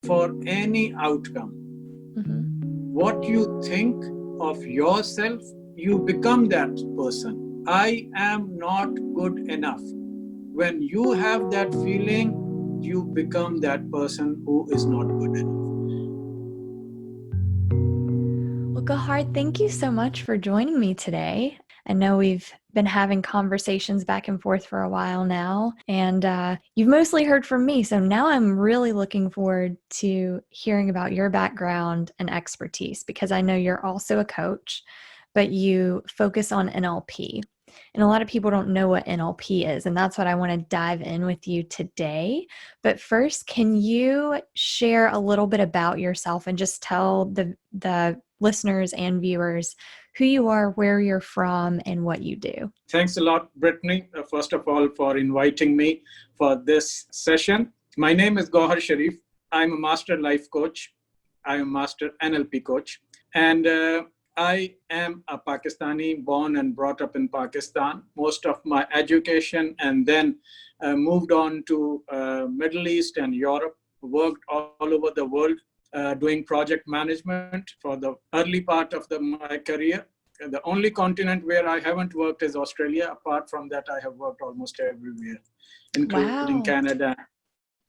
for any outcome. What you think of yourself, you become that person. I am not good enough. When you have that feeling, you become that person who is not good enough. Well, Gohar, thank you so much for joining me today. I know we've been having conversations back and forth for a while now, and you've mostly heard from me. So now I'm really looking forward to hearing about your background and expertise, because I know you're also a coach, but you focus on NLP. And a lot of people don't know what NLP is, and that's what I want to dive in with you today. But first, can you share a little bit about yourself and just tell the listeners and viewers who you are, where you're from, and what you do? Thanks a lot, Brittney, first of all, for inviting me for this session. My name is Gohar Sharif. I'm a master life coach. I'm a master NLP coach. And I am a Pakistani, born and brought up in Pakistan. Most of my education, and then moved on to Middle East and Europe, worked all over the world, doing project management for the early part of my career. The only continent where I haven't worked is Australia. Apart from that, I have worked almost everywhere, including Canada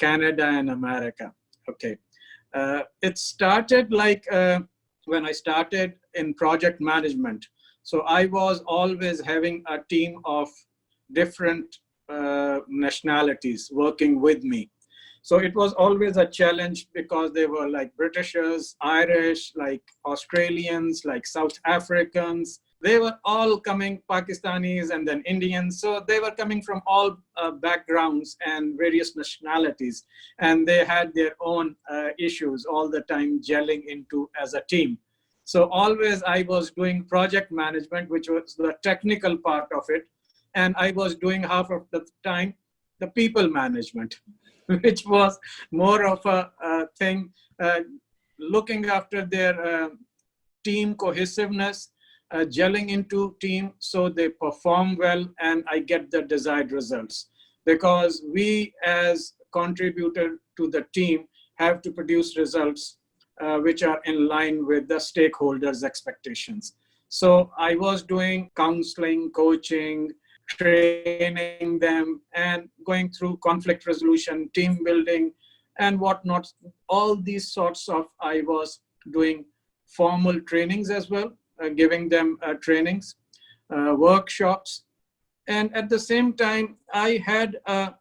and America. Okay. It started like when I started in project management. So I was always having a team of different nationalities working with me. So it was always a challenge, because they were like Britishers, Irish, like Australians, like South Africans. They were all coming, Pakistanis and then Indians. So they were coming from all backgrounds and various nationalities. And they had their own issues all the time gelling into as a team. So always I was doing project management, which was the technical part of it. And I was doing half of the time the people management, which was more of a thing, looking after their team cohesiveness, gelling into team so they perform well and I get the desired results. Because we as contributor to the team have to produce results which are in line with the stakeholders' expectations. So I was doing counseling, coaching, training them, and going through conflict resolution, team building, and whatnot. All these sorts of, I was doing formal trainings as well, giving them trainings, workshops. And at the same time, I had a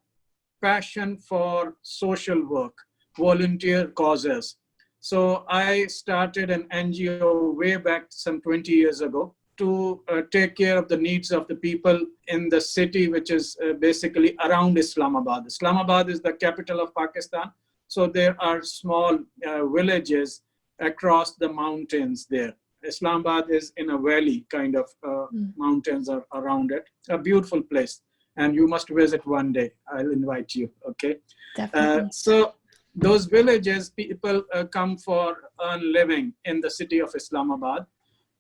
passion for social work, volunteer causes. So I started an NGO way back some 20 years ago to take care of the needs of the people in the city, which is basically around Islamabad. Islamabad is the capital of Pakistan. So there are small villages across the mountains there. Islamabad is in a valley, kind of mountains are around it. A beautiful place. And you must visit one day. I'll invite you, okay? Definitely. So those villages, people come for earn living in the city of Islamabad.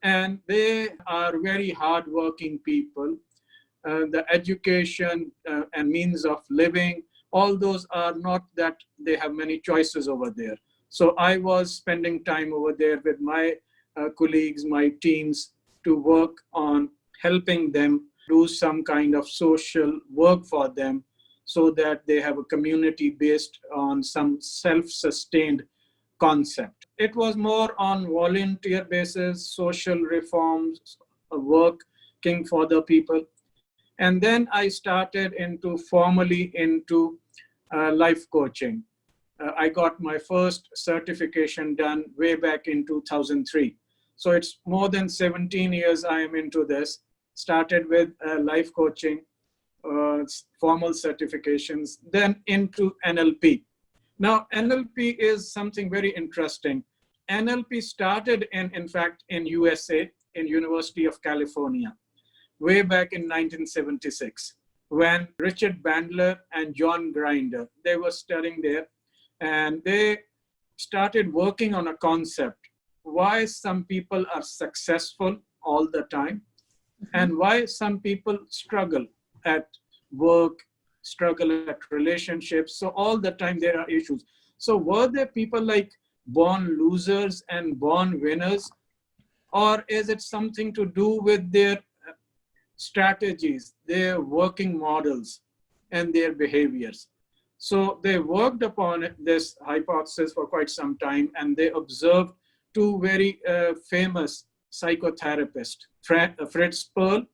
And they are very hardworking people. The education and means of living, all those are not that they have many choices over there. So I was spending time over there with my colleagues, my teams, to work on helping them do some kind of social work for them so that they have a community based on some self-sustained concept. It was more on volunteer basis, social reforms, working for the people. And then I started formally into life coaching. I got my first certification done way back in 2003. So it's more than 17 years I am into this. Started with life coaching, formal certifications, then into NLP. Now, NLP is something very interesting. NLP started in fact, in USA, in University of California, way back in 1976, when Richard Bandler and John Grinder, they were studying there, and they started working on a concept, why some people are successful all the time, and why some people struggle at work, struggle at relationships. So all the time there are issues. So were there people like born losers and born winners? Or is it something to do with their strategies, their working models, and their behaviors? So they worked upon this hypothesis for quite some time, and they observed two very famous psychotherapists, Fritz Perl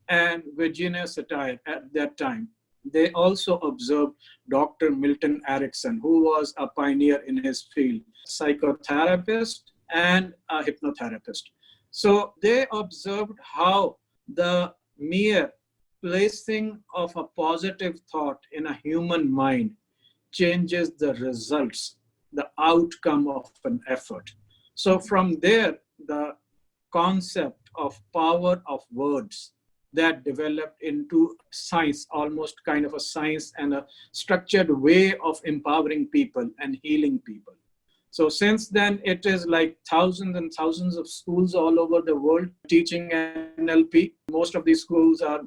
and Virginia Satir at that time. They also observed Dr. Milton Erickson, who was a pioneer in his field, psychotherapist and a hypnotherapist. So they observed how the mere placing of a positive thought in a human mind changes the results, the outcome of an effort. So from there, the concept of power of words that developed into science, almost kind of a science and a structured way of empowering people and healing people. So since then, it is like thousands and thousands of schools all over the world teaching NLP. Most of these schools are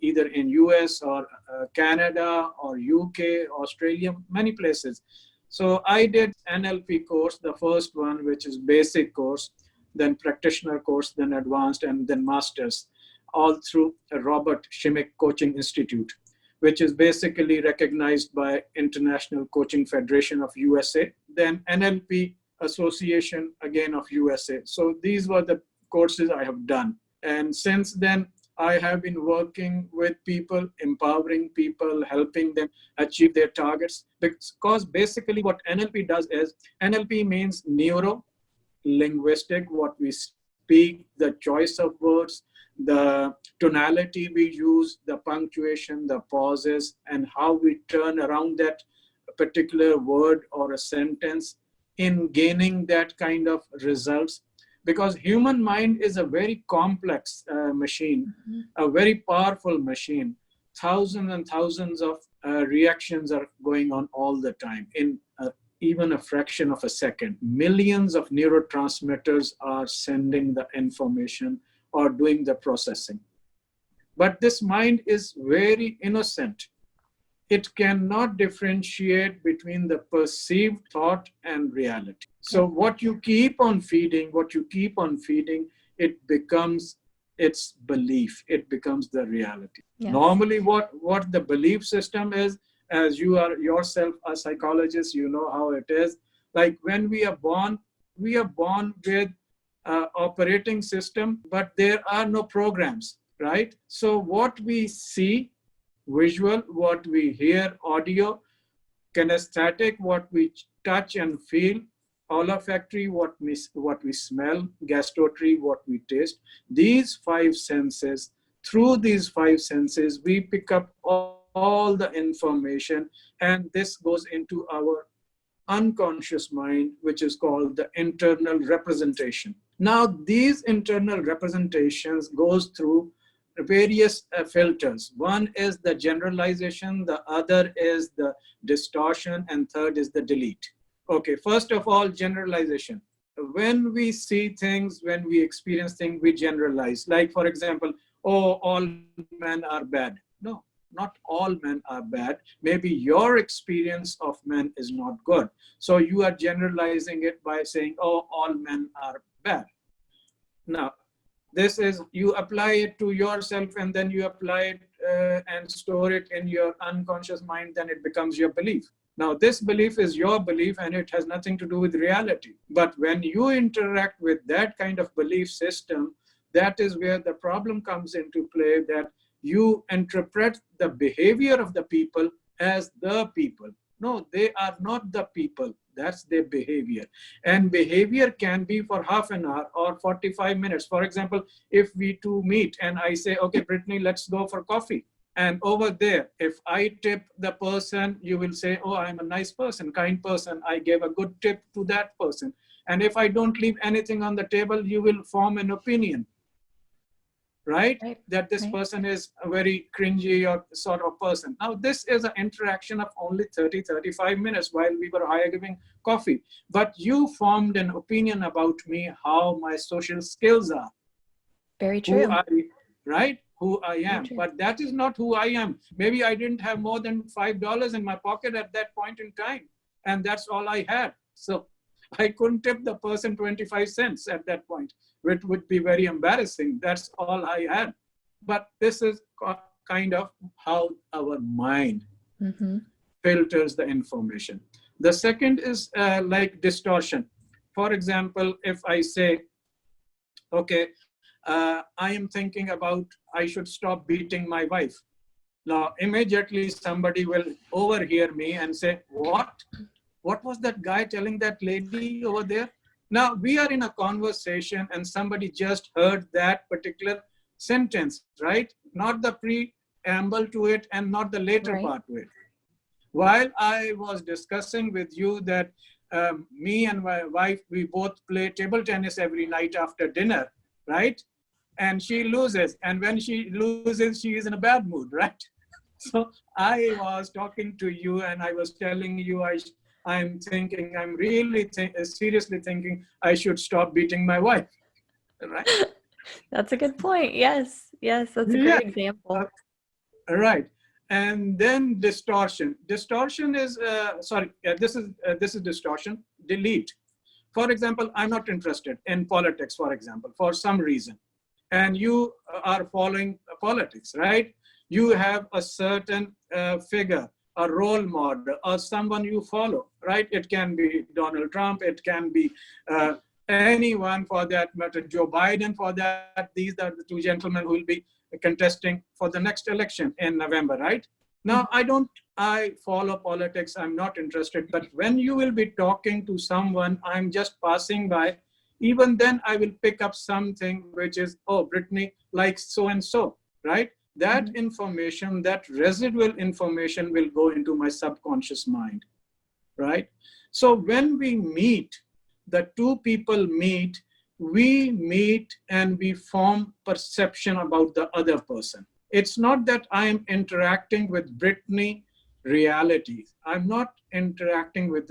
either in US or Canada or UK, Australia, many places. So I did NLP course, the first one, which is basic course, then practitioner course, then advanced, and then masters, all through Robert Schimick Coaching Institute, which is basically recognized by International Coaching Federation of USA, then NLP Association, again of USA. So these were the courses I have done. And since then, I have been working with people, empowering people, helping them achieve their targets. Because basically what NLP does is, NLP means neuro, linguistic, what we speak, the choice of words, the tonality we use, the punctuation, the pauses, and how we turn around that particular word or a sentence in gaining that kind of results. Because human mind is a very complex machine, a very powerful machine. Thousands and thousands of reactions are going on all the time in even a fraction of a second. Millions of neurotransmitters are sending the information or doing the processing. But this mind is very innocent. It cannot differentiate between the perceived thought and reality. So what you keep on feeding, it becomes its belief. It becomes the reality. Yes. Normally what the belief system is, as you are yourself a psychologist, you know how it is. Like when we are born with operating system, but there are no programs, right? So what we see, visual, what we hear, audio, kinesthetic, what we touch and feel, olfactory, what we smell, gustatory, what we taste. These five senses, through these five senses, we pick up all the information, and this goes into our unconscious mind, which is called the internal representation. Now, these internal representations goes through various filters. One is the generalization, the other is the distortion, and third is the delete. Okay, first of all, generalization. When we see things, when we experience things, we generalize. Like, for example, oh, all men are bad. No, not all men are bad. Maybe your experience of men is not good. So you are generalizing it by saying, oh, all men are bad. Now, this is, you apply it to yourself, and then you apply it and store it in your unconscious mind, then it becomes your belief. Now, this belief is your belief, and it has nothing to do with reality. But when you interact with that kind of belief system, that is where the problem comes into play, that you interpret the behavior of the people as the people. No, they are not the people. That's their behavior. And behavior can be for half an hour or 45 minutes. For example, if we two meet and I say, okay, Brittney, let's go for coffee. And over there, if I tip the person, you will say, oh, I'm a nice person, kind person. I gave a good tip to that person. And if I don't leave anything on the table, you will form an opinion. Right? That this person is a very cringy or sort of person. Now, this is an interaction of only 35 minutes while we were having coffee. But you formed an opinion about me, how my social skills are. Very true. Who I am. But that is not who I am. Maybe I didn't have more than $5 in my pocket at that point in time. and that's all I had. So I couldn't tip the person 25 cents at that point, which would be very embarrassing. That's all I had. But this is kind of how our mind filters the information. The second is like distortion. For example, if I say, okay, I am thinking about I should stop beating my wife. Now, immediately somebody will overhear me and say, what? What was that guy telling that lady over there? Now, we are in a conversation and somebody just heard that particular sentence, right? Not the preamble to it and not the later part to it. While I was discussing with you that me and my wife, we both play table tennis every night after dinner, right? And she loses. And when she loses, she is in a bad mood, right? So I was talking to you and I was telling you I'm really seriously thinking I should stop beating my wife, right? That's a good point. Yes, that's a great example. Right. And then distortion. Distortion is, this is distortion. Delete. For example, I'm not interested in politics, for example, for some reason. And you are following politics, right? You have a certain figure, a role model, or someone you follow, right? It can be Donald Trump, it can be anyone for that matter, Joe Biden for that. These are the two gentlemen who will be contesting for the next election in November, right? Now, I follow politics, I'm not interested, but when you will be talking to someone, I'm just passing by, even then I will pick up something which is, oh, Brittney likes so-and-so, right? That information, that residual information will go into my subconscious mind, right? So when we meet, the two people meet, we meet and we form perception about the other person. It's not that I am interacting with Brittney reality. I'm not interacting with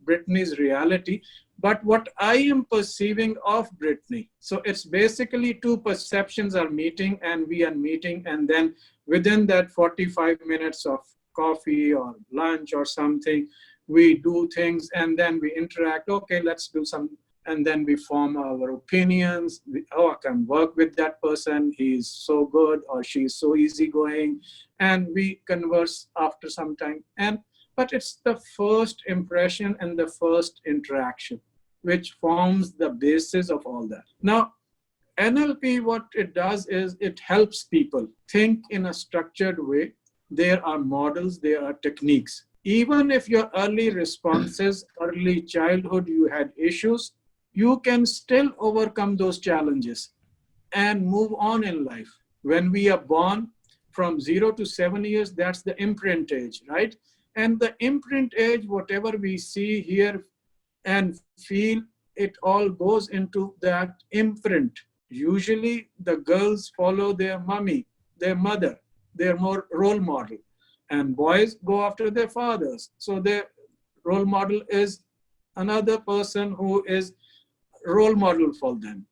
Brittney's reality, but what I am perceiving of Brittney. So it's basically two perceptions are meeting and we are meeting, and then within that 45 minutes of coffee or lunch or something, we do things and then we interact. Okay, let's do some. And then we form our opinions. I can work with that person. He's so good or she's so easygoing. And we converse after some time. But it's the first impression and the first interaction, which forms the basis of all that. Now, NLP, what it does is it helps people think in a structured way. There are models, there are techniques. Even if your early responses, early childhood, you had issues, you can still overcome those challenges and move on in life. When we are born from 0 to 7 years, that's the imprint age, right? And the imprint age, whatever we see, hear, and feel, it all goes into that imprint. Usually the girls follow their mommy, their mother, their more role model, and boys go after their fathers. So their role model is another person who is role model for them.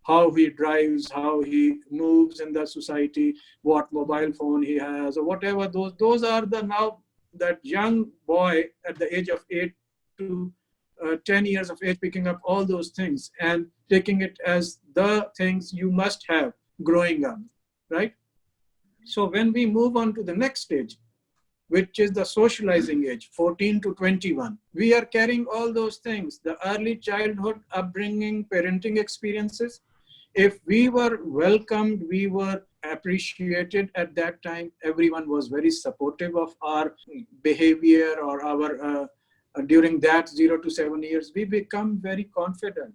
How he drives, how he moves in the society, what mobile phone he has, or whatever. Those are the now that young boy at the age of 8 to 10 years of age picking up all those things and taking it as the things you must have growing up, right? So when we move on to the next stage, which is the socializing age, 14 to 21. We are carrying all those things, the early childhood upbringing, parenting experiences. If we were welcomed, we were appreciated at that time, everyone was very supportive of our behavior or our, during that 0 to 7 years, we become very confident.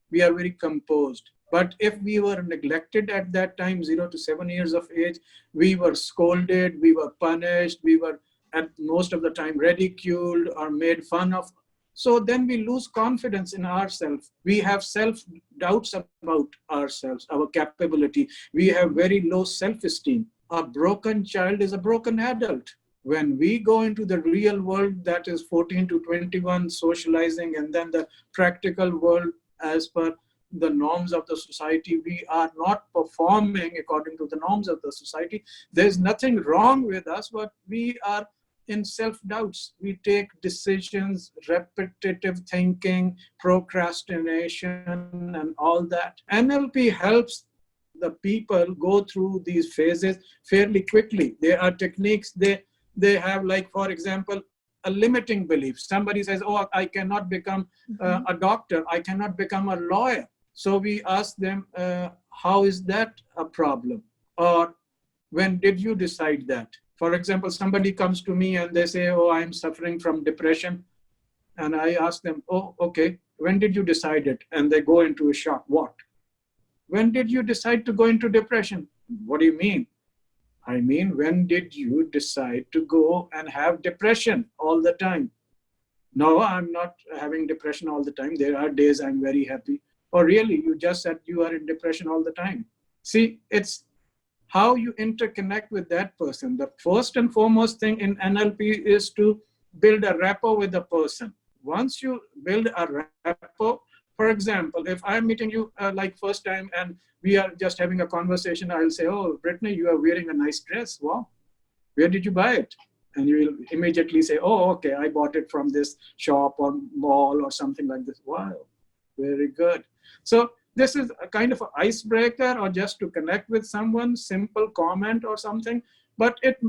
We are very composed. But if we were neglected at that time, 0 to 7 years of age, we were scolded, we were punished, we were at most of the time ridiculed or made fun of. So then we lose confidence in ourselves. We have self-doubts about ourselves, our capability. We have very low self-esteem. A broken child is a broken adult. When we go into the real world, that is 14 to 21, socializing, and then the practical world as per the norms of the society, we are not performing according to the norms of the society. There's nothing wrong with us, but we are in self-doubts. We take decisions, repetitive thinking, procrastination, and all that. NLP helps the people go through these phases fairly quickly. There are techniques they have, like, for example, a limiting belief. Somebody says, oh, I cannot become a doctor, I cannot become a lawyer. So we ask them, how is that a problem? Or when did you decide that? For example, somebody comes to me and they say, oh, I'm suffering from depression. And I ask them, oh, okay, when did you decide it? And they go into a shock. What? When did you decide to go into depression? What do you mean? I mean, when did you decide to go and have depression all the time? No, I'm not having depression all the time. There are days I'm very happy. Or really, you just said you are in depression all the time. See, it's how you interconnect with that person. The first and foremost thing in NLP is to build a rapport with the person. Once you build a rapport, for example, if I'm meeting you like first time and we are just having a conversation, I'll say, oh, Brittney, you are wearing a nice dress. Wow. Where did you buy it? And you will immediately say, oh, okay, I bought it from this shop or mall or something like this. Wow, very good. So this is a kind of an icebreaker, or just to connect with someone, simple comment or something, but it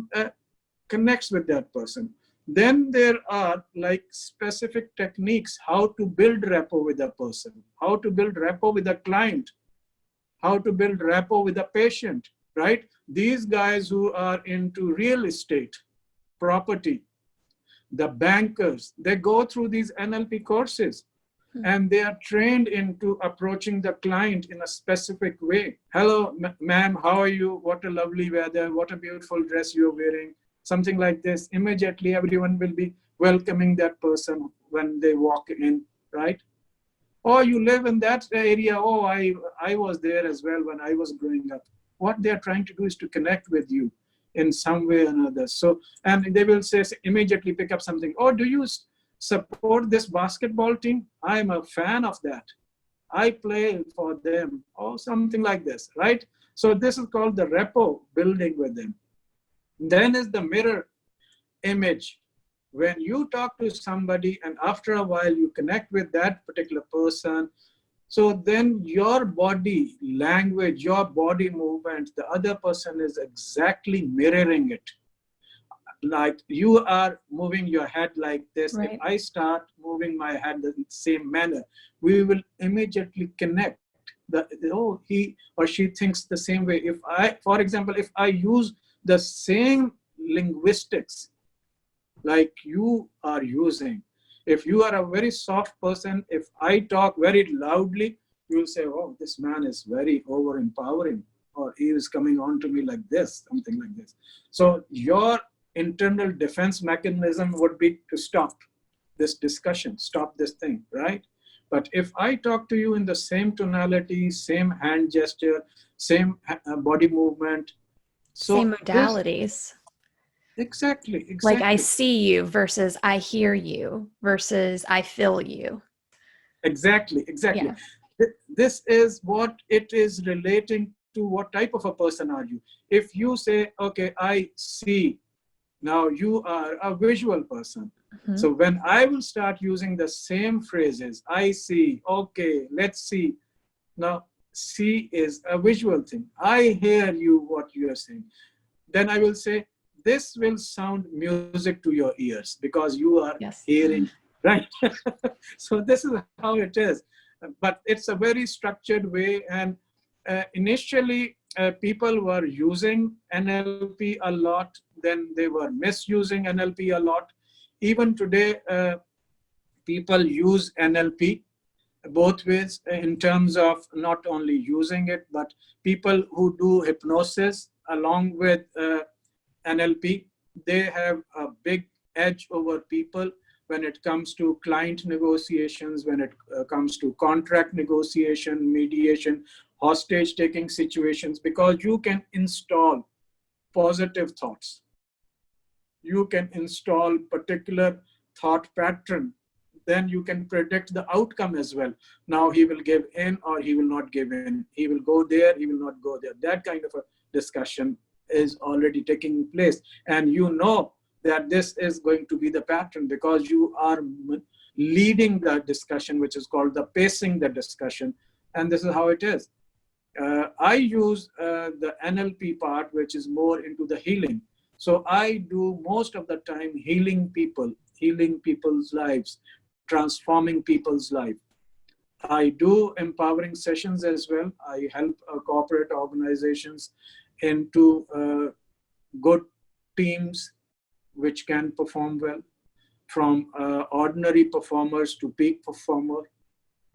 connects with that person. Then there are like specific techniques, how to build rapport with a person, how to build rapport with a client, how to build rapport with a patient, right? These guys who are into real estate, property, the bankers, they go through these NLP courses. And they are trained into approaching the client in a specific way. Hello, ma'am, how are you? What a lovely weather. What a beautiful dress you're wearing. Something like this. Immediately, everyone will be welcoming that person when they walk in, right? Or you live in that area. Oh, I was there as well when I was growing up. What they're trying to do is to connect with you in some way or another. So, and they will say, immediately pick up something. Oh, do you support this basketball team? I'm a fan of that. I play for them, or something like this, right? So this is called the rapport building with them. Then is the mirror image. When you talk to somebody and after a while you connect with that particular person, so then your body language, your body movement, the other person is exactly mirroring it. Like you are moving your head like this. Right. If I start moving my head in the same manner, we will immediately connect. Oh, he or she thinks the same way. If I, for example, if I use the same linguistics like you are using, if you are a very soft person, if I talk very loudly, you will say, oh, this man is very over-empowering, or he is coming on to me like this, something like this. So your internal defense mechanism would be to stop this discussion, stop this thing, right? But if I talk to you in the same tonality, same hand gesture, same body movement, so same modalities. Exactly. Like I see you versus I hear you versus I feel you. Exactly. Yeah. This is what it is relating to. What type of a person are you? If you say, okay, I see, now you are a visual person. Mm-hmm. So when I will start using the same phrases, I see, okay, let's see. Now, see is a visual thing. I hear you, what you are saying. Then I will say, this will sound music to your ears because you are hearing, right? So this is how it is. But it's a very structured way. And initially, people were using NLP a lot. Then they were misusing NLP a lot. Even today, people use NLP both ways in terms of not only using it, but people who do hypnosis along with NLP, they have a big edge over people when it comes to client negotiations, when it comes to contract negotiation, mediation, hostage taking situations, because you can install positive thoughts. You can install particular thought pattern. Then you can predict the outcome as well. Now he will give in or he will not give in. He will go there, he will not go there. That kind of a discussion is already taking place. And you know that this is going to be the pattern, because you are leading the discussion, which is called the pacing the discussion. And this is how it is. I use the NLP part, which is more into the healing. So I do most of the time healing people's lives, transforming people's life. I do empowering sessions as well. I help corporate organizations into good teams which can perform well, from ordinary performers to peak performer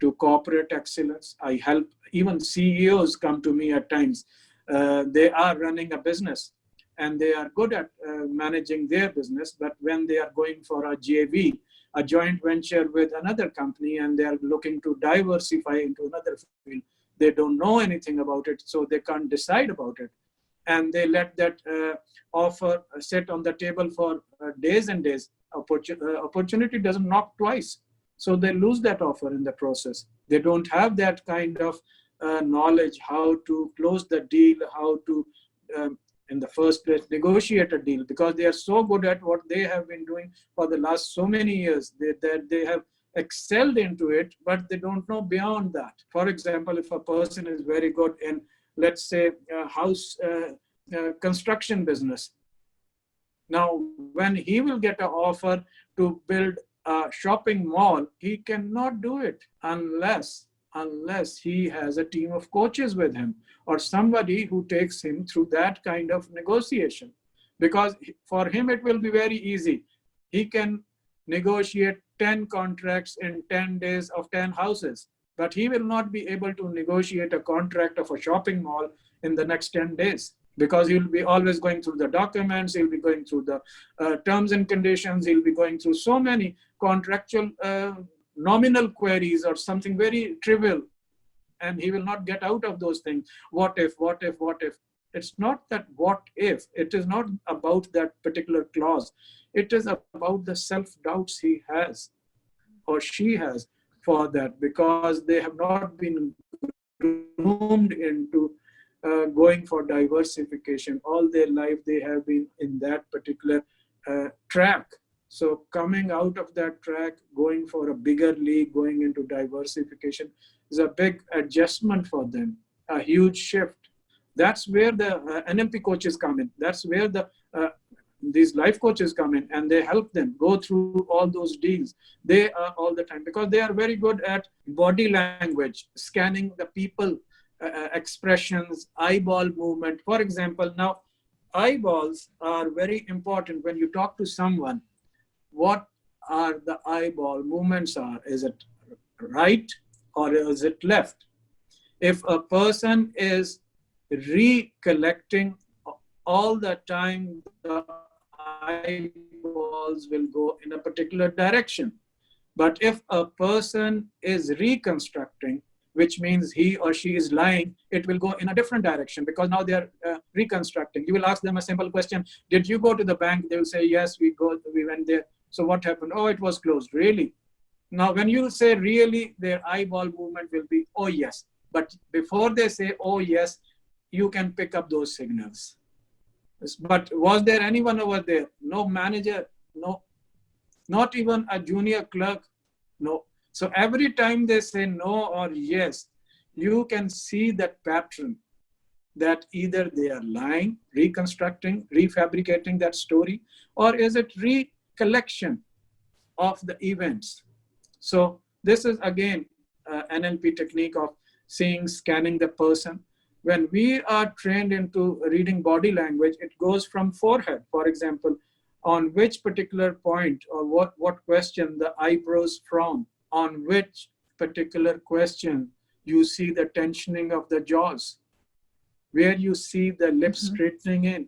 to corporate excellence. I help even CEOs come to me at times. They are running a business and they are good at managing their business, but when they are going for a JV, a joint venture with another company, and they are looking to diversify into another field, they don't know anything about it, so they can't decide about it. And they let that offer sit on the table for days and days. Opportunity doesn't knock twice. So they lose that offer in the process. They don't have that kind of knowledge, how to close the deal, how to, in the first place, negotiate a deal, because they are so good at what they have been doing for the last so many years. They have excelled into it, but they don't know beyond that. For example, if a person is very good in, let's say, house construction business. Now, when he will get an offer to build a shopping mall, he cannot do it unless he has a team of coaches with him, or somebody who takes him through that kind of negotiation. Because for him, it will be very easy. He can negotiate 10 contracts in 10 days of 10 houses, but he will not be able to negotiate a contract of a shopping mall in the next 10 days, because he'll be always going through the documents, he'll be going through the terms and conditions, he'll be going through so many contractual nominal queries or something very trivial, and he will not get out of those things. What if? It's not that what if. It is not about that particular clause. It is about the self-doubts he has or she has for that, because they have not been groomed into going for diversification. All their life, they have been in that particular track. So coming out of that track, going for a bigger league, going into diversification is a big adjustment for them, a huge shift. That's where the NLP coaches come in. That's where these life coaches come in, and they help them go through all those deals. They are all the time, because they are very good at body language, scanning the people, expressions, eyeball movement. For example, now eyeballs are very important when you talk to someone. What are the eyeball movements are? Is it right or is it left? If a person is recollecting all the time, the eyeballs will go in a particular direction. But if a person is reconstructing, which means he or she is lying, it will go in a different direction, because now they are reconstructing. You will ask them a simple question: did you go to the bank? They will say, yes, we went there. So what happened? Oh, it was closed. Really? Now, when you say really, their eyeball movement will be, oh, yes. But before they say, oh, yes, you can pick up those signals. But was there anyone over there? No manager? No. Not even a junior clerk? No. So every time they say no or yes, you can see that pattern, that either they are lying, reconstructing, refabricating that story, or is it recollection of the events. So this is again NLP technique of seeing, scanning the person. When we are trained into reading body language, it goes from forehead, for example, on which particular point or what question the eyebrows frown, on which particular question you see the tensioning of the jaws, where you see the lips straightening in.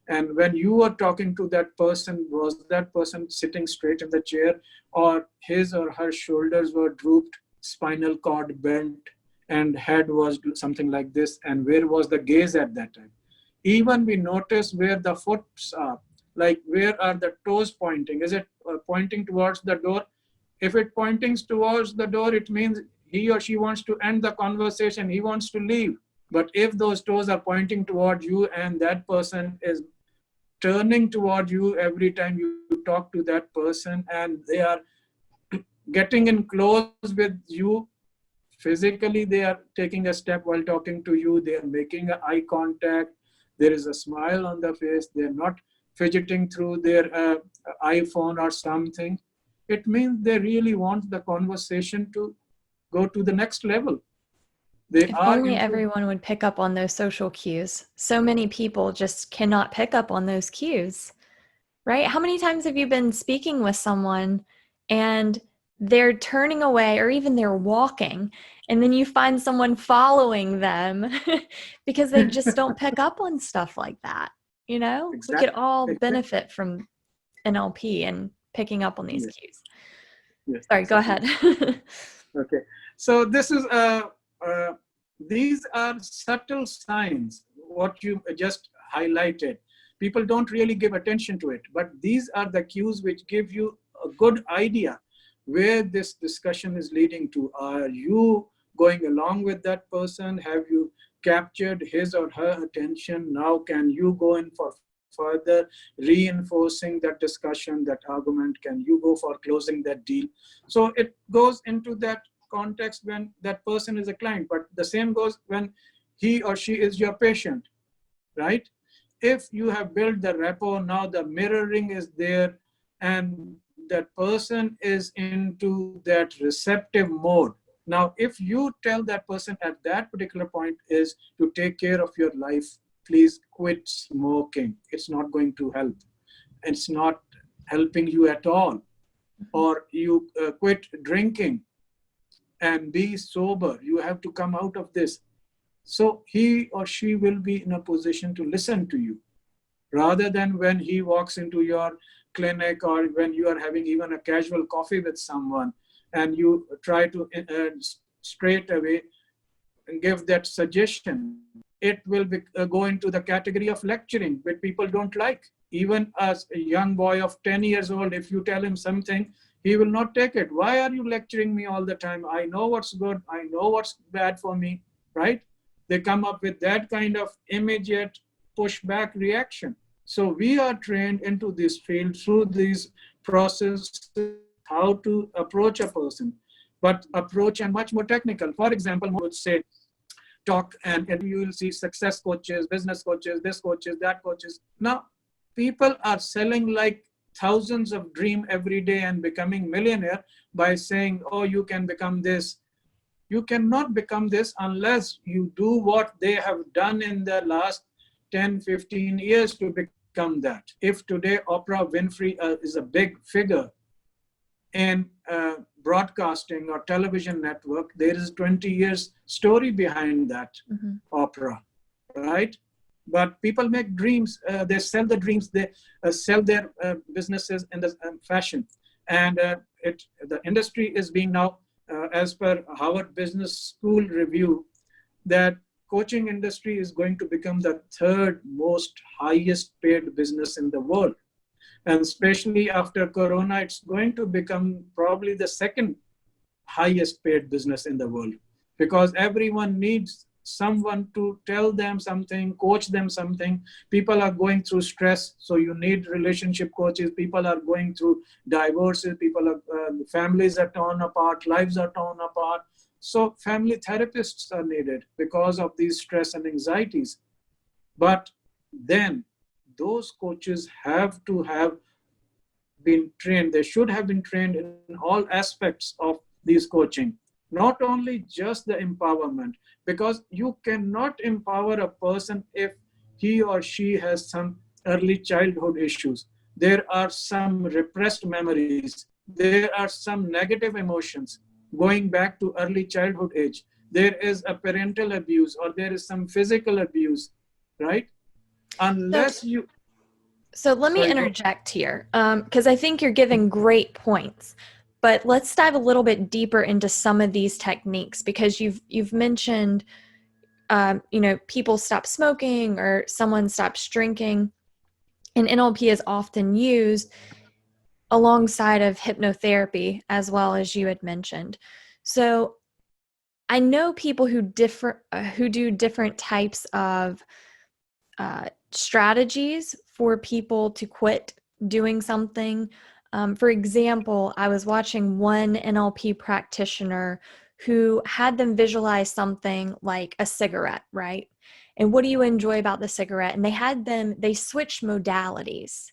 And when you are talking to that person, was that person sitting straight in the chair, or his or her shoulders were drooped, spinal cord bent, and head was something like this, and where was the gaze at that time? Even we notice where the foot are, like where are the toes pointing? Is it pointing towards the door? If it pointing towards the door, it means he or she wants to end the conversation. He wants to leave. But if those toes are pointing towards you and that person is turning toward you every time you talk to that person, and they are getting in close with you. Physically, they are taking a step while talking to you. They are making eye contact. There is a smile on their face. They're not fidgeting through their iPhone or something. It means they really want the conversation to go to the next level. They If are only into. everyone would pick up on those social cues. So many people just cannot pick up on those cues, right? How many times have you been speaking with someone and they're turning away, or even they're walking, and then you find someone following them because they just don't pick up on stuff like that? You know, we could Exactly. all Exactly. benefit from NLP and picking up on these Yes. cues. Yes. Sorry, go Exactly. ahead. Okay. So this is these are subtle signs, what you just highlighted. People don't really give attention to it, but these are the cues which give you a good idea where this discussion is leading to. Are you going along with that person? Have you captured his or her attention? Now, can you go in for further reinforcing that discussion, that argument? Can you go for closing that deal? So it goes into that context when that person is a client, but the same goes when he or she is your patient, right? If you have built the rapport, now the mirroring is there, and that person is into that receptive mode. Now, if you tell that person at that particular point is to take care of your life, please quit smoking. It's not going to help. It's not helping you at all. Or you quit drinking and be sober. You have to come out of this. So he or she will be in a position to listen to you, rather than when he walks into your clinic, or when you are having even a casual coffee with someone and you try to straight away give that suggestion. It will go into the category of lecturing, which people don't like. Even as a young boy of 10 years old, if you tell him something, he will not take it. Why are you lecturing me all the time? I know what's good. I know what's bad for me, right? They come up with that kind of immediate pushback reaction. So we are trained into this field through these processes, how to approach a person, but approach and much more technical. For example, I would say talk, and you will see success coaches, business coaches, this coaches, that coaches. Now, people are selling like thousands of dream every day and becoming millionaire by saying, oh, you can become this. You cannot become this unless you do what they have done in the last 10, 15 years to become that. If today Oprah Winfrey is a big figure in broadcasting or television network, there is 20 years story behind that opera, right? But people make dreams, they sell the dreams, they sell their businesses in the fashion. And the industry is being now, as per Harvard Business School review, that coaching industry is going to become the third most highest paid business in the world. And especially after Corona, it's going to become probably the second highest paid business in the world, because everyone needs someone to tell them something, coach them something. People are going through stress, so you need relationship coaches. People are going through divorces. Families are torn apart, lives are torn apart. So family therapists are needed because of these stress and anxieties. But then those coaches have to have been trained. They should have been trained in all aspects of these coaching, not only just the empowerment, because you cannot empower a person if he or she has some early childhood issues. There are some repressed memories. There are some negative emotions going back to early childhood age. There is a parental abuse, or there is some physical abuse, right? Unless you... So let me interject here, because I think you're giving great points. But let's dive a little bit deeper into some of these techniques, because you've mentioned, people stop smoking or someone stops drinking, and NLP is often used alongside of hypnotherapy, as well as you had mentioned. So I know people who do different types of strategies for people to quit doing something. For example, I was watching one NLP practitioner who had them visualize something like a cigarette, right? And what do you enjoy about the cigarette? And they switched modalities,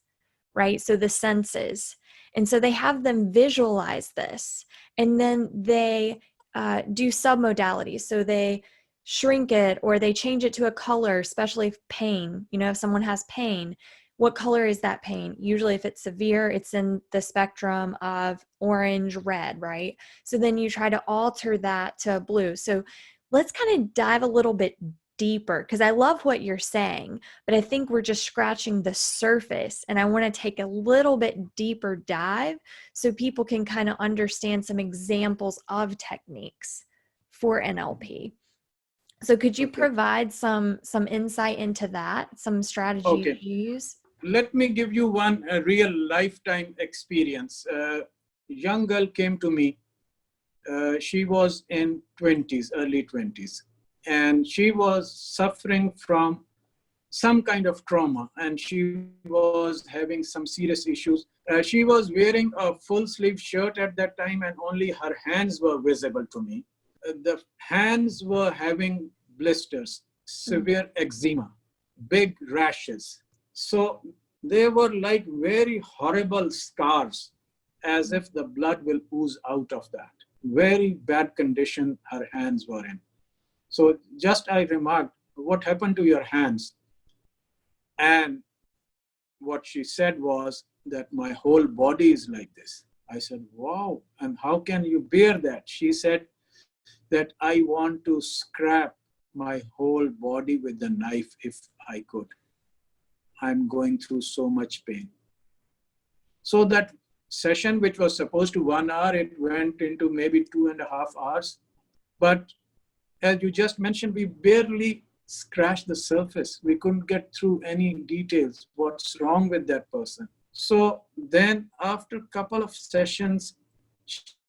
right? So the senses. And so they have them visualize this. And then they do submodalities. So they shrink it or they change it to a color, especially if pain. If someone has pain, what color is that pain? Usually if it's severe, it's in the spectrum of orange, red, right? So then you try to alter that to blue. So let's kind of dive a little bit deeper, because I love what you're saying, but I think we're just scratching the surface, and I want to take a little bit deeper dive so people can kind of understand some examples of techniques for NLP. So could you provide some insight into that, some strategies you use? Let me give you one real lifetime experience. Young girl came to me. She was in early 20s. And she was suffering from some kind of trauma, and she was having some serious issues. She was wearing a full sleeve shirt at that time, and only her hands were visible to me. The hands were having blisters, severe eczema, big rashes. So they were like very horrible scars, as if the blood will ooze out of that. Very bad condition her hands were in. So just I remarked, what happened to your hands? And what she said was that my whole body is like this. I said, wow, and how can you bear that? She said that I want to scrap my whole body with the knife if I could. I'm going through so much pain. So that session, which was supposed to 1 hour, it went into maybe 2.5 hours. But as you just mentioned, we barely scratched the surface. We couldn't get through any details, what's wrong with that person. So then after a couple of sessions,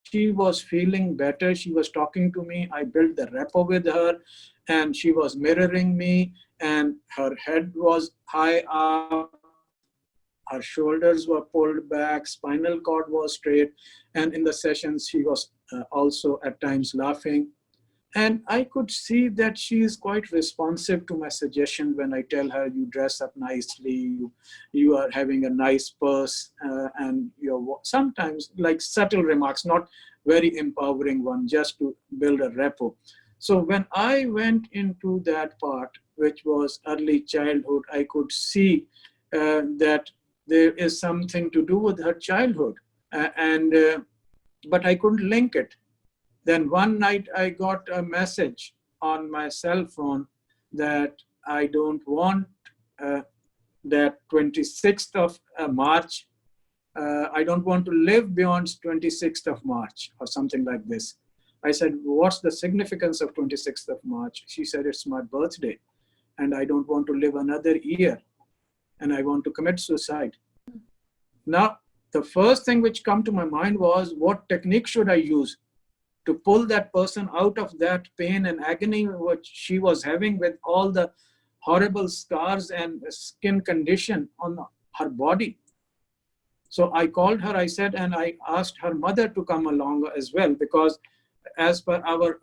she was feeling better. She was talking to me. I built the rapport with her, and she was mirroring me, and her head was high up. Her shoulders were pulled back, spinal cord was straight. And in the sessions, she was also at times laughing. And I could see that she is quite responsive to my suggestion when I tell her, you dress up nicely, you are having a nice purse, and you're sometimes like subtle remarks, not very empowering one, just to build a rapport. So when I went into that part, which was early childhood, I could see that there is something to do with her childhood, but I couldn't link it. Then one night I got a message on my cell phone that I don't want that 26th of March. I don't want to live beyond 26th of March or something like this. I said, what's the significance of 26th of March? She said, it's my birthday and I don't want to live another year and I want to commit suicide. Now, the first thing which came to my mind was, what technique should I use to pull that person out of that pain and agony which she was having with all the horrible scars and skin condition on her body. So I called her, I said, and I asked her mother to come along as well, because as per our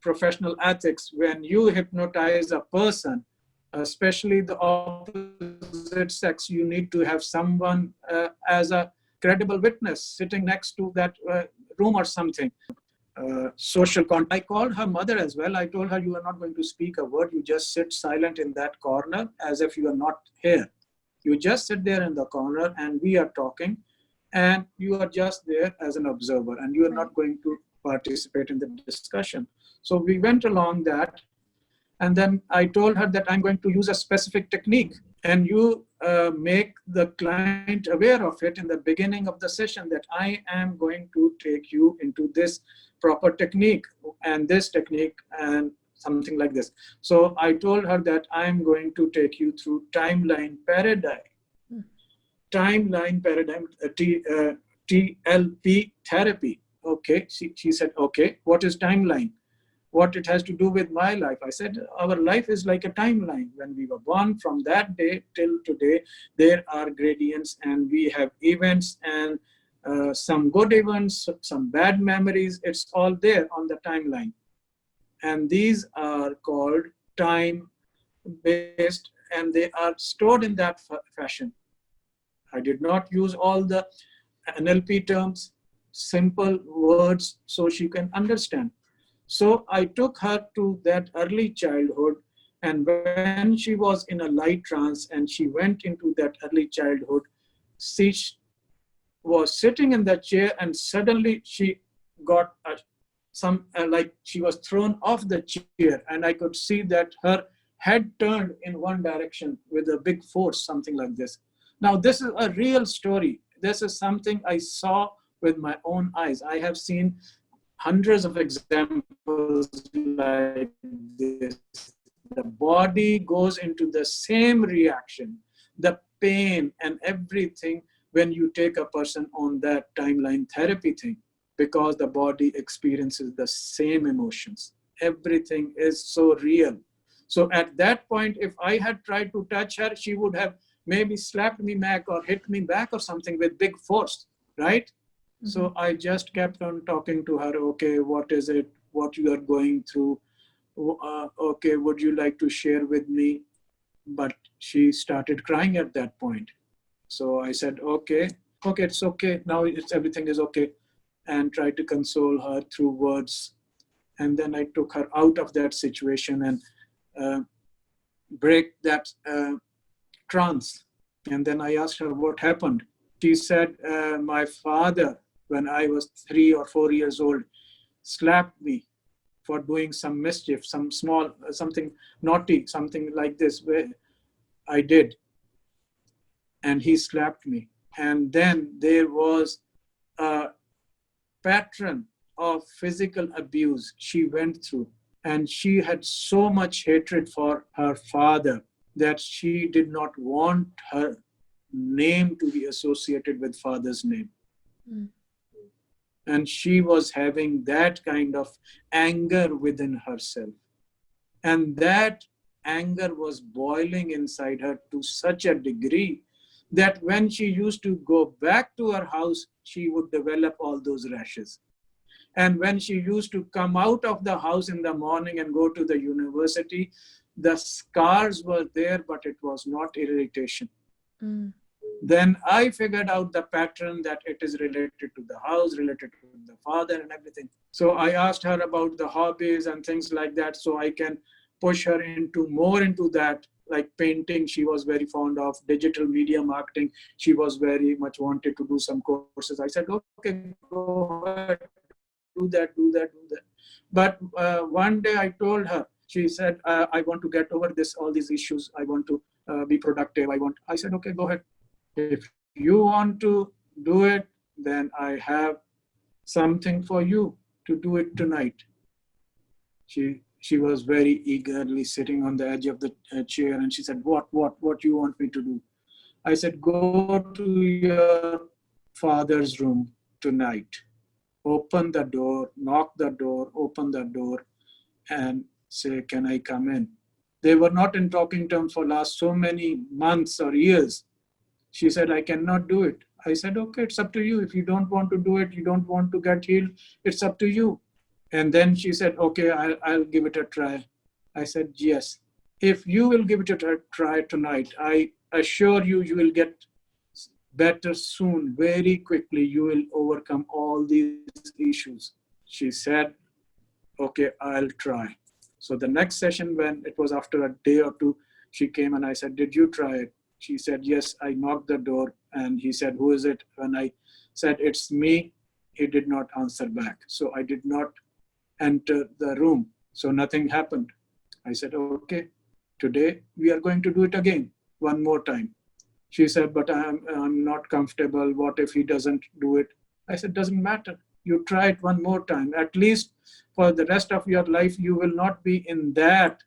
professional ethics, when you hypnotize a person, especially the opposite sex, you need to have someone as a credible witness sitting next to that room or something. Social contact. I called her mother as well. I told her, you are not going to speak a word. You just sit silent in that corner as if you are not here. You just sit there in the corner and we are talking and you are just there as an observer and you are not going to participate in the discussion. So we went along that. And then I told her that I'm going to use a specific technique and you make the client aware of it in the beginning of the session, that I am going to take you into this proper technique and this technique and something like this. So I told her that I'm going to take you through timeline paradigm. Timeline paradigm, TLP therapy. Okay, she said, okay, what is timeline? what it has to do with my life. I said, our life is like a timeline. When we were born, from that day till today, there are gradients, and we have events, and some good events, some bad memories. It's all there on the timeline. And these are called time based, and they are stored in that fashion. I did not use all the NLP terms, simple words, so she can understand. So I took her to that early childhood, and when she was in a light trance and she went into that early childhood, she was sitting in that chair, and suddenly she got like she was thrown off the chair, and I could see that her head turned in one direction with a big force, something like this. Now, this is a real story. This is something I saw with my own eyes. I have seen hundreds of examples like this. The body goes into the same reaction, the pain and everything, when you take a person on that timeline therapy thing, because the body experiences the same emotions. Everything is so real. So at that point, if I had tried to touch her, she would have maybe slapped me back or hit me back or something with big force, right? Mm-hmm. So I just kept on talking to her. Okay, what is it? What you are going through? Okay, would you like to share with me? But she started crying at that point. So I said, okay, it's okay. Now everything is okay. And tried to console her through words. And then I took her out of that situation and break that trance. And then I asked her what happened. She said, my father, when I was 3 or 4 years old, slapped me for doing some mischief, something naughty, something like this, where I did. And he slapped me. And then there was a pattern of physical abuse she went through. And she had so much hatred for her father that she did not want her name to be associated with father's name. Mm. And she was having that kind of anger within herself. And that anger was boiling inside her to such a degree that when she used to go back to her house, she would develop all those rashes. And when she used to come out of the house in the morning and go to the university, the scars were there, but it was not irritation. Mm. Then I figured out the pattern that it is related to the house, related to the father and everything. So I asked her about the hobbies and things like that, so I can push her more into that, like painting. She was very fond of digital media marketing. She was very much wanted to do some courses. I said, okay, go ahead, do that. But one day I told her, she said, I want to get over all these issues. I want to be productive. I said, okay, go ahead. If you want to do it, then I have something for you to do it tonight. She was very eagerly sitting on the edge of the chair, and she said, what you want me to do? I said, go to your father's room tonight. Open the door, knock the door, open the door, and say, can I come in? They were not in talking terms for last so many months or years. She said, I cannot do it. I said, okay, it's up to you. If you don't want to do it, you don't want to get healed, it's up to you. And then she said, okay, I'll give it a try. I said, yes. If you will give it a try tonight, I assure you, you will get better soon, very quickly. You will overcome all these issues. She said, okay, I'll try. So the next session, when it was after a day or two, she came and I said, did you try it? She said, yes. I knocked the door and he said, who is it? When I said, it's me, he did not answer back. So I did not enter the room. So nothing happened. I said, okay, today we are going to do it again, one more time. She said, but I'm not comfortable. What if he doesn't do it? I said, doesn't matter. You try it one more time. At least for the rest of your life, you will not be in that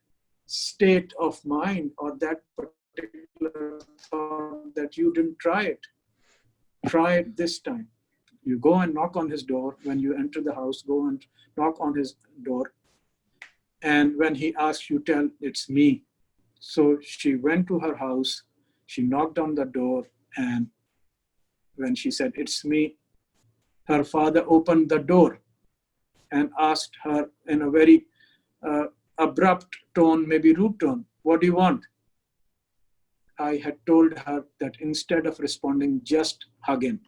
state of mind or that particular thought that you didn't try it. Try it this time. You go and knock on his door. When you enter the house, go and knock on his door And when he asked, you tell it's me. So she went to her house, she knocked on the door, and when she said, it's me, her father opened the door and asked her in a very abrupt tone, maybe rude tone, what do you want? I had told her that instead of responding, just hug him.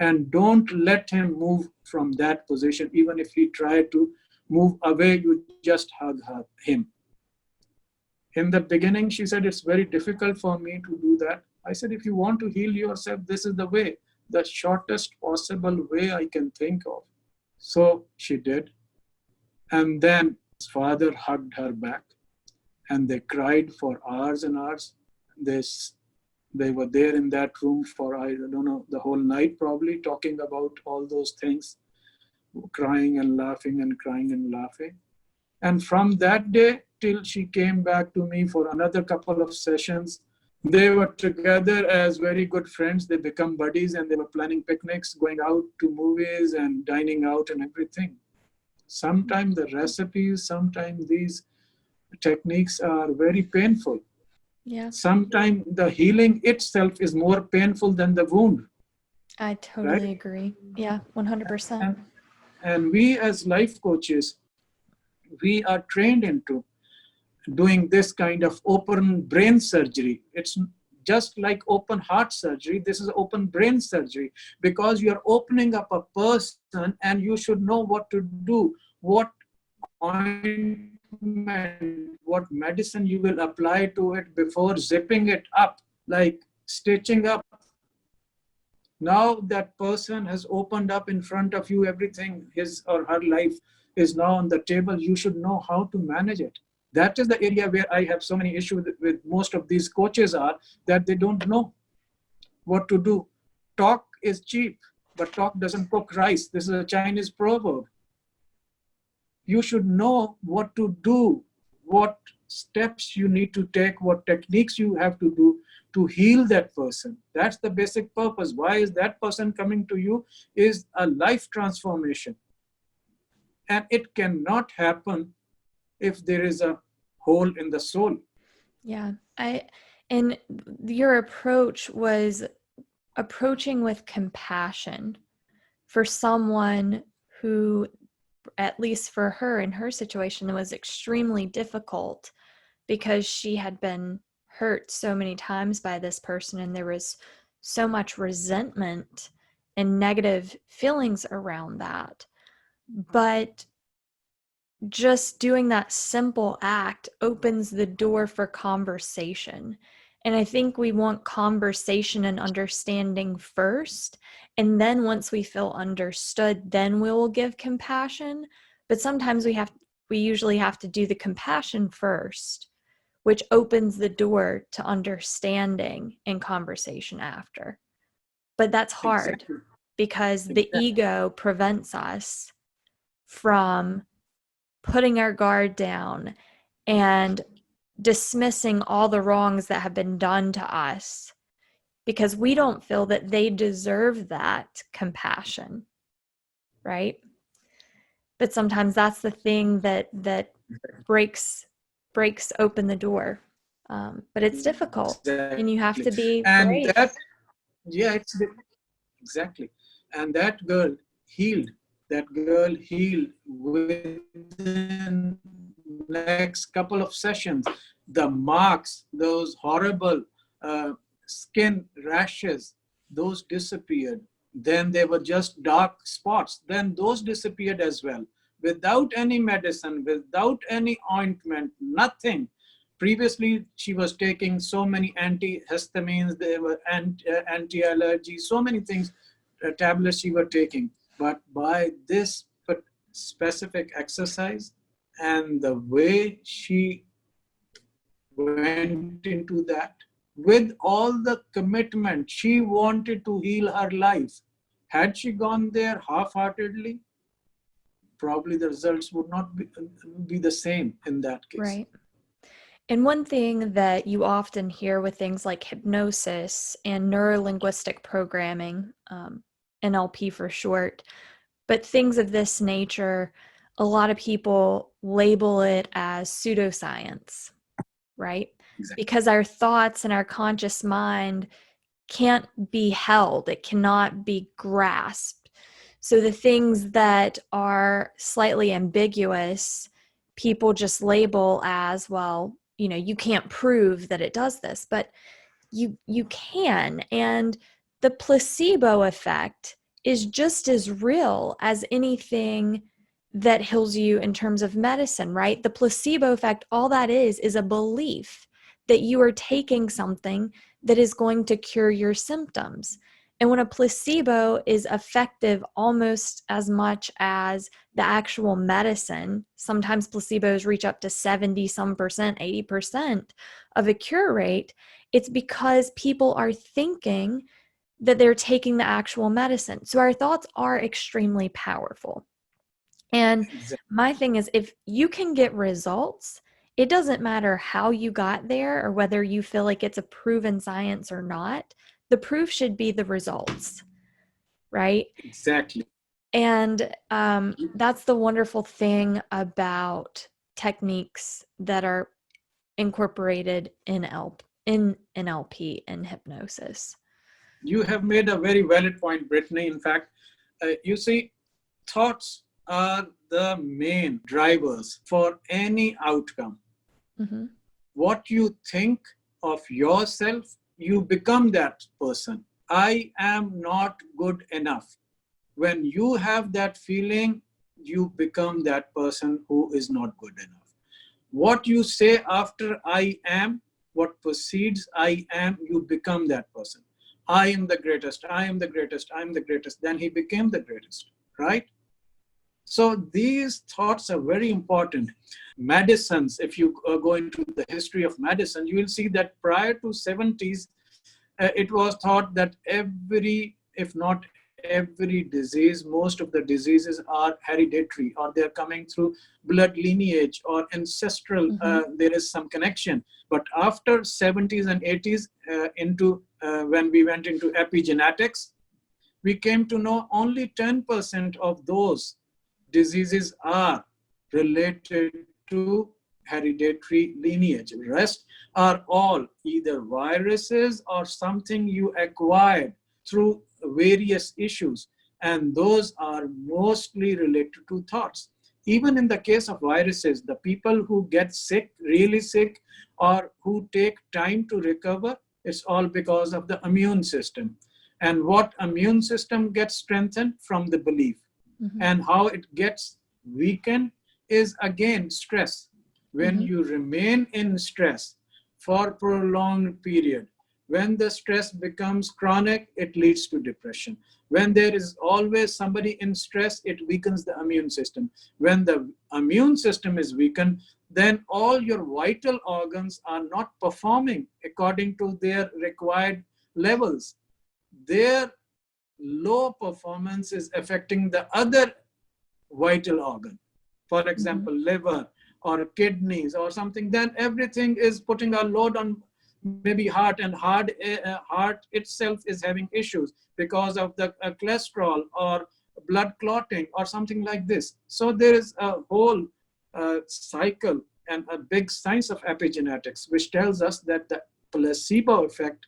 And don't let him move from that position. Even if he tried to move away, you just hug him. In the beginning, she said, it's very difficult for me to do that. I said, if you want to heal yourself, this is the way, the shortest possible way I can think of. So she did. And then his father hugged her back and they cried for hours and hours. They were there in that room for, I don't know, the whole night probably, talking about all those things, crying and laughing and crying and laughing. And from that day till she came back to me for another couple of sessions, they were together as very good friends. They become buddies and they were planning picnics, going out to movies and dining out and everything. Sometimes the recipes, sometimes these techniques are very painful. Yeah. Sometimes the healing itself is more painful than the wound. I totally agree. Yeah, 100%. And we as life coaches, we are trained into doing this kind of open brain surgery. It's just like open heart surgery. This is open brain surgery because you're opening up a person and you should know what to do, what ointment, what medicine you will apply to it before zipping it up, like stitching up. Now that person has opened up in front of you, everything, his or her life is now on the table. You should know how to manage it. That is the area where I have so many issues with most of these coaches are that they don't know what to do. Talk is cheap, but talk doesn't cook rice. This is a Chinese proverb. You should know what to do, what steps you need to take, what techniques you have to do to heal that person. That's the basic purpose. Why is that person coming to you is a life transformation. And it cannot happen if there is a hole in the soul. Yeah. And your approach was approaching with compassion for someone who, at least for her in her situation, it was extremely difficult because she had been hurt so many times by this person and there was so much resentment and negative feelings around that. But just doing that simple act opens the door for conversation. And I think we want conversation and understanding first. And then once we feel understood, then we will give compassion. But sometimes we usually have to do the compassion first, which opens the door to understanding and conversation after. But that's hard because the ego prevents us from putting our guard down and dismissing all the wrongs that have been done to us because we don't feel that they deserve that compassion, right? But sometimes that's the thing that breaks open the door. But it's difficult, and you have to be brave. Exactly. And that girl healed. That girl healed within next couple of sessions. The marks, those horrible skin rashes, those disappeared. Then they were just dark spots. Then those disappeared as well. Without any medicine, without any ointment, nothing. Previously, she was taking so many antihistamines, there were anti-allergy, so many things, tablets she was taking. But by this specific exercise and the way she went into that, with all the commitment, she wanted to heal her life. Had she gone there half-heartedly, probably the results would not be the same in that case. Right. And one thing that you often hear with things like hypnosis and neuro-linguistic programming, NLP for short, but things of this nature, a lot of people label it as pseudoscience, right? Exactly. Because our thoughts and our conscious mind can't be held, it cannot be grasped. So the things that are slightly ambiguous, people just label as, well, you can't prove that it does this, but you can. And the placebo effect is just as real as anything that heals you in terms of medicine, right? The placebo effect, all that is a belief that you are taking something that is going to cure your symptoms. And when a placebo is effective almost as much as the actual medicine, sometimes placebos reach up to 70 some percent, 80% of a cure rate, it's because people are thinking that they're taking the actual medicine. So our thoughts are extremely powerful. And Exactly. my thing is, if you can get results, it doesn't matter how you got there or whether you feel like it's a proven science or not. The proof should be the results, right? Exactly. And that's the wonderful thing about techniques that are incorporated in NLP and hypnosis. You have made a very valid point, Brittany. In fact, you see, thoughts are the main drivers for any outcome. Mm-hmm. What you think of yourself, you become that person. I am not good enough. When you have that feeling, you become that person who is not good enough. What you say after I am, what precedes I am, you become that person. I am the greatest, I am the greatest, I am the greatest. Then he became the greatest, right? So these thoughts are very important. Medicines, if you go into the history of medicine, you will see that prior to 70s, it was thought that every, if not every disease, most of the diseases are hereditary, or they're coming through blood lineage or ancestral. There is some connection. But after 70s and 80s, when we went into epigenetics, we came to know only 10% of those diseases are related to hereditary lineage. The rest are all either viruses or something you acquired through various issues. And those are mostly related to thoughts. Even in the case of viruses, the people who get sick, really sick, or who take time to recover, it's all because of the immune system. And what immune system gets strengthened? From the belief. And how it gets weakened is again stress. When you remain in stress for prolonged period, when the stress becomes chronic, it leads to depression. When there is always somebody in stress, it weakens the immune system. When the immune system is weakened, then all your vital organs are not performing according to their required levels. Their low performance is affecting the other vital organ, for example, liver or kidneys or something. Then everything is putting a load on maybe heart, and heart itself is having issues because of the cholesterol or blood clotting or something like this. So there is a whole cycle and a big science of epigenetics, which tells us that the placebo effect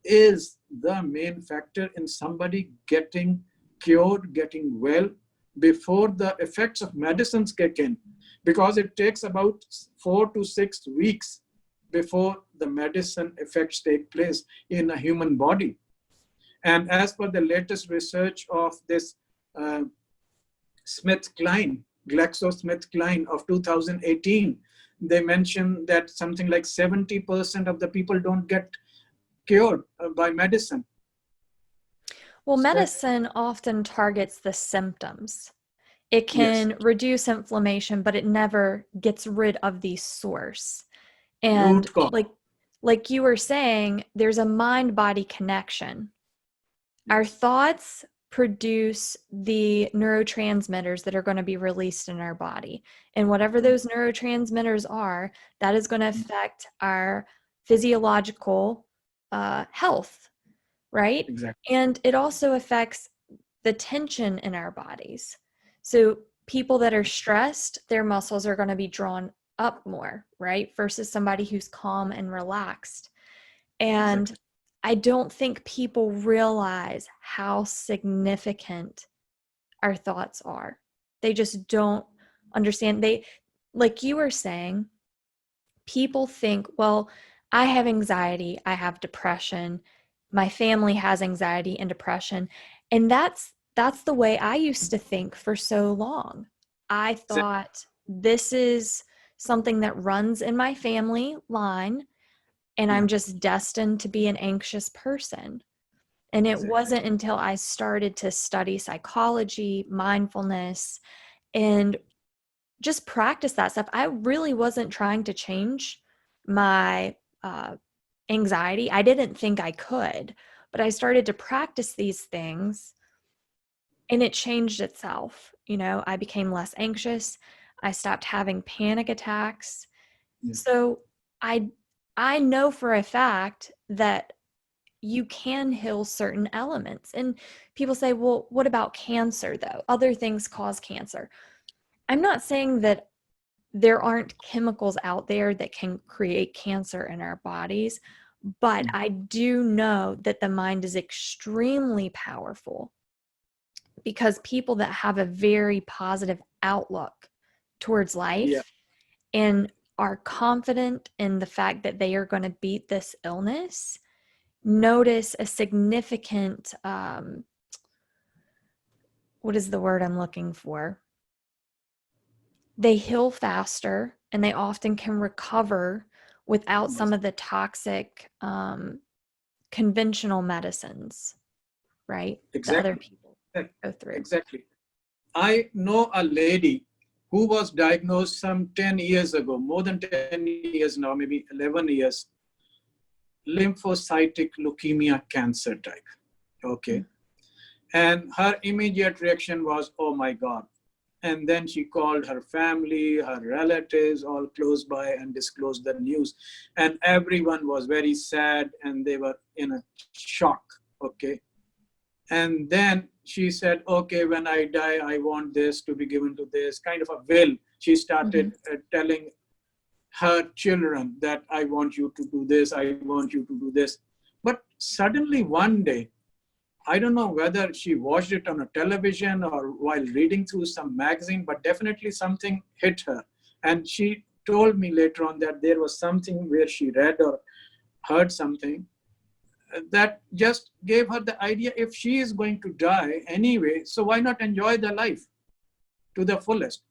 is the main factor in somebody getting cured, getting well, before the effects of medicines kick in, because it takes about 4 to 6 weeks before the medicine effects take place in a human body. And as per the latest research of this GlaxoSmithKline of 2018, they mentioned that something like 70% of the people don't get cured by medicine. Well, medicine often targets the symptoms. It can Yes. reduce inflammation, but it never gets rid of the source. And like you were saying, there's a mind-body connection. Our thoughts produce the neurotransmitters that are going to be released in our body. And whatever those neurotransmitters are, that is going to affect our physiological health, right? Exactly. And it also affects the tension in our bodies. So people that are stressed, their muscles are going to be drawn up more, right? Versus somebody who's calm and relaxed. And Exactly. I don't think people realize how significant our thoughts are. They just don't understand. Like you were saying, people think, well, I have anxiety, I have depression, my family has anxiety and depression. And that's the way I used to think for so long. I thought this is something that runs in my family line, and Yeah, I'm just destined to be an anxious person. And it exactly. wasn't until I started to study psychology, mindfulness, and just practice that stuff. I really wasn't trying to change my anxiety. I didn't think I could, but I started to practice these things and it changed itself. You know, I became less anxious. I stopped having panic attacks. Yeah. So I I know for a fact that you can heal certain elements. And people say, well, what about cancer though? Other things cause cancer. I'm not saying that there aren't chemicals out there that can create cancer in our bodies, but I do know that the mind is extremely powerful because people that have a very positive outlook towards Yeah. life and are confident in the fact that they are going to beat this illness notice a significant, what is the word I'm looking for? They heal faster and they often can recover without some of the toxic conventional medicines, right? That other Exactly. people go through. Exactly. I know a lady who was diagnosed some 10 years ago, more than 10 years now, maybe 11 years, lymphocytic leukemia cancer type. Okay. Mm. And her immediate reaction was, oh my God. And then she called her family, her relatives, all close by, and disclosed the news. And everyone was very sad and they were in a shock. Okay. And then she said, okay, when I die, I want this to be given to this, kind of a will. She started telling her children that I want you to do this, I want you to do this. But suddenly one day, I don't know whether she watched it on a television or while reading through some magazine, but definitely something hit her. And she told me later on that there was something where she read or heard something that just gave her the idea, if she is going to die anyway, so why not enjoy the life to the fullest?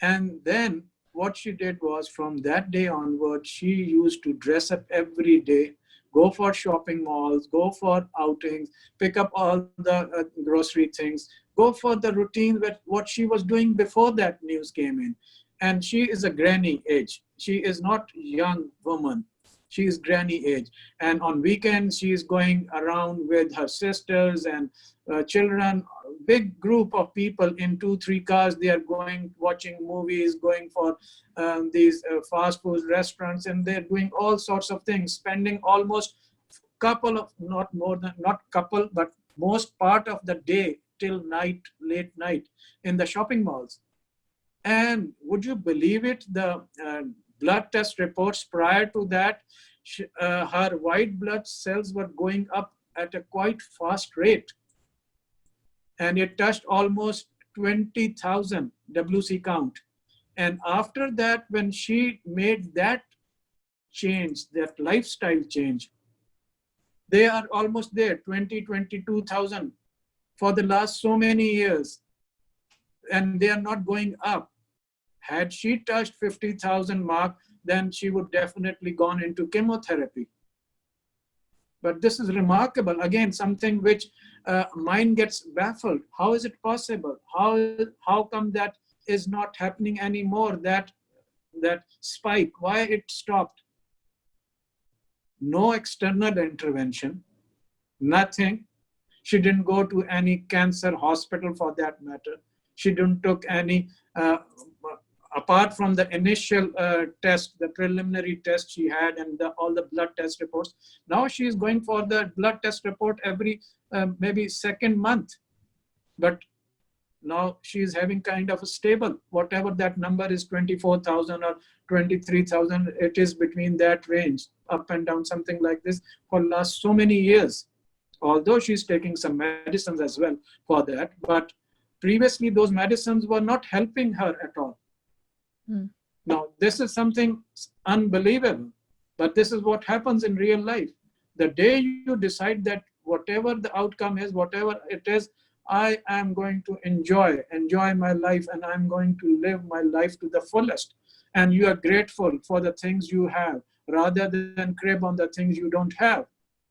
And then what she did was, from that day onward, she used to dress up every day, go for shopping malls, go for outings, pick up all the grocery things, go for the routine with what she was doing before that news came in. And she is a granny age. She is not young woman. She is granny age. And on weekends, she is going around with her sisters and children, big group of people in 2-3 cars. They are going, watching movies, going for these fast food restaurants, and they're doing all sorts of things, spending almost couple of, not more than, not couple, but most part of the day till night, late night in the shopping malls. And would you believe it, the blood test reports prior to that, her white blood cells were going up at a quite fast rate. And it touched almost 20,000 WC count. And after that, when she made that change, that lifestyle change, they are almost there, 22,000 for the last so many years. And they are not going up. Had she touched 50,000 mark, then she would definitely gone into chemotherapy. But this is remarkable. Again, something which mind gets baffled. How is it possible? How come that is not happening anymore? That spike, why it stopped? No external intervention, nothing. She didn't go to any cancer hospital for that matter. She didn't took any, apart from the initial test, the preliminary test she had and all the blood test reports. Now she is going for the blood test report every maybe second month. But Now she is having kind of a stable, whatever that number is, 24,000 or 23,000, it is between that range, up and down, something like this, for last so many years. Although she's taking some medicines as well for that, but previously those medicines were not helping her at all. Now, this is something unbelievable, but this is what happens in real life. The day you decide that whatever the outcome is, whatever it is, I am going to enjoy my life, and I'm going to live my life to the fullest. And you are grateful for the things you have rather than crib on the things you don't have.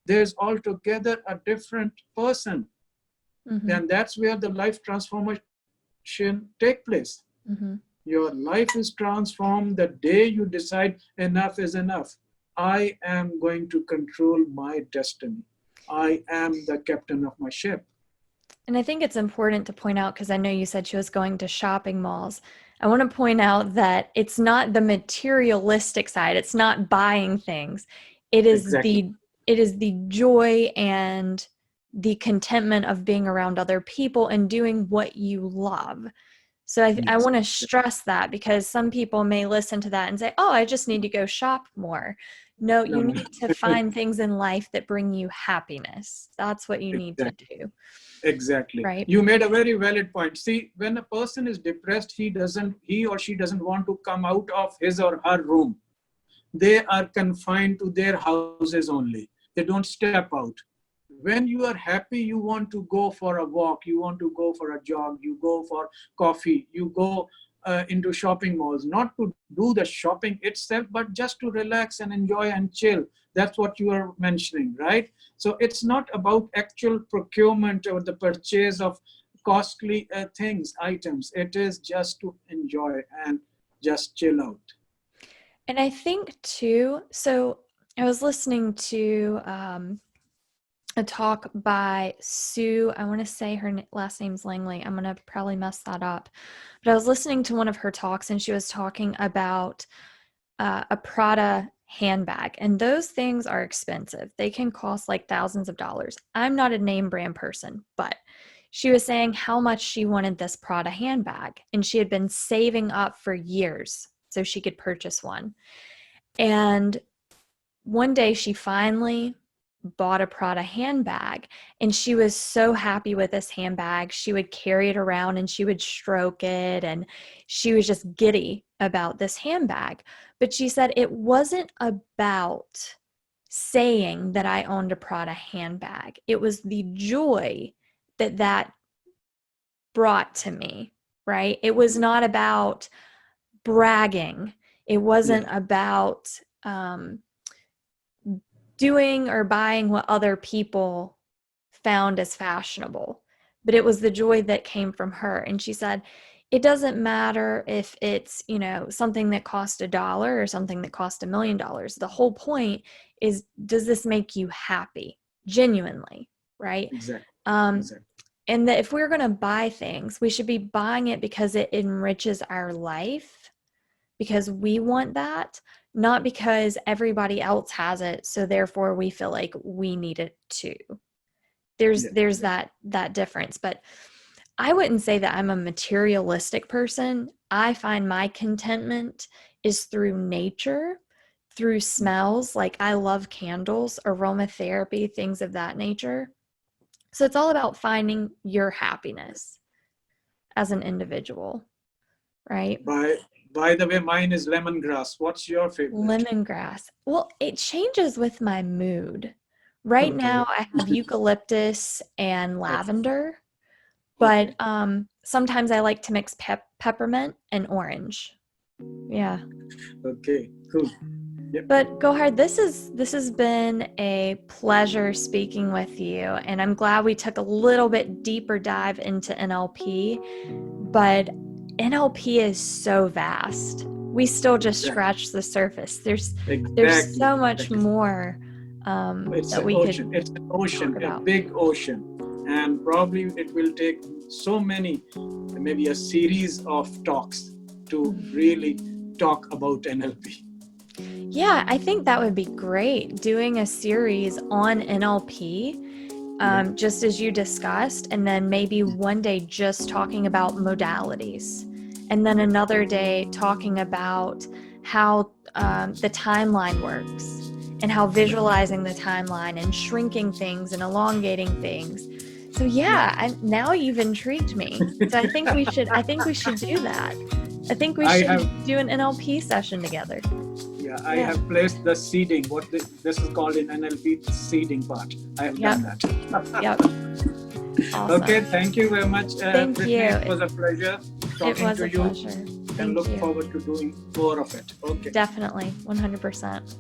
There's altogether a different person. Then that's where the life transformation take place. Your life is transformed the day you decide enough is enough. I am going to control my destiny. I am the captain of my ship. And I think it's important to point out, because I know you said she was going to shopping malls. I want to point out that it's not the materialistic side. It's not buying things. It is Exactly. the joy and the contentment of being around other people and doing what you love. So I want to stress that, because some people may listen to that and say, oh, I just need to go shop more. No, you need to find things in life that bring you happiness. That's what you need to do. Exactly. Right. You made a very valid point. See, when a person is depressed, he or she doesn't want to come out of his or her room. They are confined to their houses only. They don't step out. When you are happy, you want to go for a walk, you want to go for a jog, you go for coffee, you go into shopping malls, not to do the shopping itself, but just to relax and enjoy and chill. That's what you are mentioning, right? So it's not about actual procurement or the purchase of costly things, items. It is just to enjoy and just chill out. And I think too, so I was listening to a talk by Sue. I want to say her last name's Langley. I'm going to probably mess that up. But I was listening to one of her talks, and she was talking about a Prada handbag. And those things are expensive. They can cost like thousands of dollars. I'm not a name brand person, but she was saying how much she wanted this Prada handbag. And she had been saving up for years so she could purchase one. And one day she finally bought a Prada handbag, and she was so happy with this handbag. She would carry it around and she would stroke it, and she was just giddy about this handbag. But she said it wasn't about saying that I owned a Prada handbag. It was the joy that brought to me, right? It was not about bragging. It wasn't about doing or buying what other people found as fashionable, but it was the joy that came from her. And she said, it doesn't matter if it's, something that cost $1 or something that cost $1 million. The whole point is, does this make you happy genuinely? Right. Exactly. And that if we're going to buy things, we should be buying it because it enriches our life, because we want that, not because everybody else has it, so therefore we feel like we need it too. There's that difference. But I wouldn't say that I'm a materialistic person. I find my contentment is through nature, through smells. Like I love candles, aromatherapy, things of that nature. So it's all about finding your happiness as an individual, right? By the way, mine is lemongrass. What's your favorite? Lemongrass. Well, it changes with my mood. Right now, I have eucalyptus and lavender, but sometimes I like to mix peppermint and orange. Yeah. Okay, cool. Yep. But Gohar, this has been a pleasure speaking with you, and I'm glad we took a little bit deeper dive into NLP, but NLP is so vast. We still just scratched the surface. There's so much more that we could. It's an ocean, a big ocean, and probably it will take so many, maybe a series of talks to really talk about NLP. Yeah, I think that would be great, doing a series on NLP. just as you discussed, and then maybe one day just talking about modalities, and then another day talking about how the timeline works and how visualizing the timeline and shrinking things and elongating things. So now you've intrigued me. So I think we should do that. I think we should do an NLP session together. I have placed the seeding. This is called in NLP seeding part. I have done that. Yep. Awesome. Okay, thank you very much. Thank Brittney, you. It was a pleasure talking to you. Pleasure. And look forward to doing more of it. Okay. Definitely, 100%.